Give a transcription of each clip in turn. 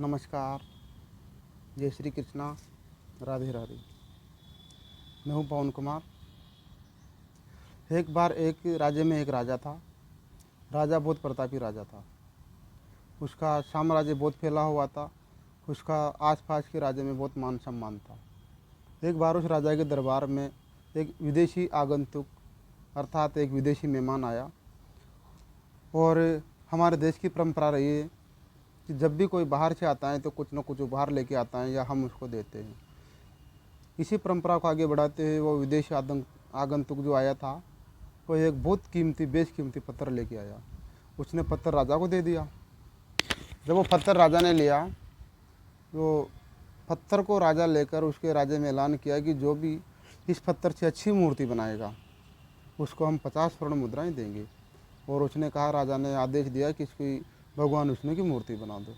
नमस्कार, जय श्री कृष्णा, राधे राधे। मैं हूँ पवन कुमार। एक बार एक राज्य में एक राजा था। राजा बहुत प्रतापी राजा था। उसका साम्राज्य बहुत फैला हुआ था। उसका आसपास के राज्य में बहुत मान सम्मान था। एक बार उस राजा के दरबार में एक विदेशी आगंतुक अर्थात एक विदेशी मेहमान आया। और हमारे देश की परंपरा रही है कि जब भी कोई बाहर से आता है तो कुछ न कुछ उपहार लेके आता है या हम उसको देते हैं। इसी परंपरा को आगे बढ़ाते हुए वो विदेशी आगंतुक जो आया था वो एक बहुत कीमती बेशकीमती पत्थर लेके आया। उसने पत्थर राजा को दे दिया। जब वो पत्थर राजा ने लिया तो पत्थर को राजा लेकर उसके राजा में ऐलान किया कि जो भी इस पत्थर से अच्छी मूर्ति बनाएगा उसको हम 50 स्वर्ण मुद्राएं देंगे। और उसने कहा, राजा ने आदेश दिया कि इसकी भगवान विष्णु की मूर्ति बना दो।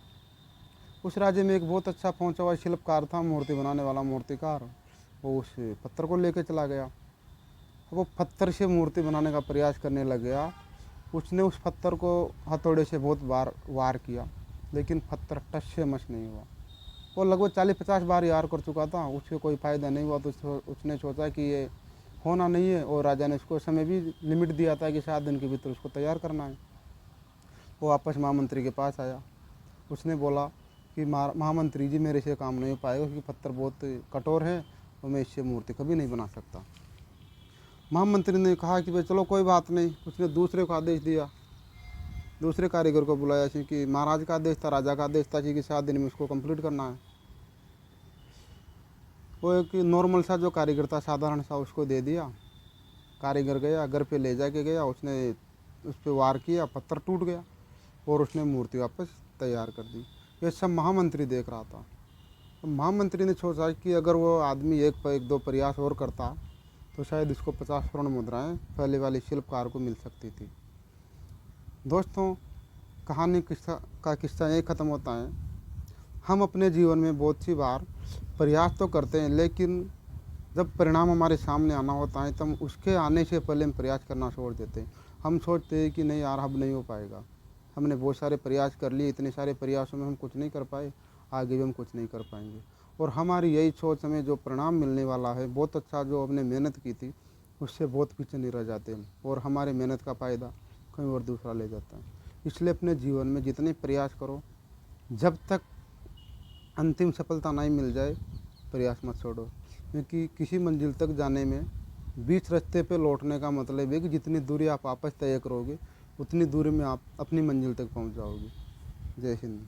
उस राज्य में एक बहुत अच्छा पहुंचा हुआ शिल्पकार था, मूर्ति बनाने वाला मूर्तिकार। वो उस पत्थर को लेकर चला गया। वो पत्थर से मूर्ति बनाने का प्रयास करने लग गया। उसने उस पत्थर को हथौड़े से बहुत बार वार किया, लेकिन पत्थर टस से मस नहीं हुआ। वो लगभग 40-50 बार यार कर चुका था, उससे कोई फ़ायदा नहीं हुआ। तो उसने सोचा कि ये होना नहीं है। और राजा ने उसको समय भी लिमिट दिया था कि 7 दिन के भीतर उसको तैयार करना है। वो वापस महामंत्री के पास आया। उसने बोला कि महामंत्री जी, मेरे से काम नहीं हो पाएगा क्योंकि पत्थर बहुत कठोर है और मैं इससे मूर्ति कभी नहीं बना सकता। महामंत्री ने कहा कि भाई चलो कोई बात नहीं। उसने दूसरे को आदेश दिया, दूसरे कारीगर को बुलाया कि महाराज का आदेश था, राजा का आदेश था कि 7 दिन में उसको कंप्लीट करना है। वो एक नॉर्मल सा जो कारीगर था, साधारण सा, उसको दे दिया। कारीगर गया, घर पे ले जाके गया, उसने उस पर वार किया, पत्थर टूट गया और उसने मूर्ति वापस तैयार कर दी। ये सब महामंत्री देख रहा था। तो महामंत्री ने सोचा कि अगर वो आदमी एक दो प्रयास और करता तो शायद इसको 50 स्वर्ण मुद्राएं पहले वाले शिल्पकार को मिल सकती थी। दोस्तों, कहानी का किस्सा यही ख़त्म होता है। हम अपने जीवन में बहुत सी बार प्रयास तो करते हैं, लेकिन जब परिणाम हमारे सामने आना होता है तब उसके आने से पहले हम प्रयास करना छोड़ देते हैं। हम सोचते हैं कि नहीं यार, अब नहीं हो पाएगा। हमने बहुत सारे प्रयास कर लिए, इतने सारे प्रयासों में हम कुछ नहीं कर पाए, आगे भी हम कुछ नहीं कर पाएंगे। और हमारी यही सोच, हमें जो परिणाम मिलने वाला है बहुत अच्छा, जो हमने मेहनत की थी उससे बहुत पीछे नहीं रह जाते हम, और हमारे मेहनत का फ़ायदा कहीं और दूसरा ले जाता है। इसलिए अपने जीवन में जितने प्रयास करो, जब तक अंतिम सफलता नहीं मिल जाए प्रयास मत छोड़ो। क्योंकि किसी मंजिल तक जाने में बीच रास्ते पे लौटने का मतलब है कि जितनी दूरी आप वापस तय करोगे उतनी दूरी में आप अपनी मंजिल तक पहुंच जाओगे। जय हिंद।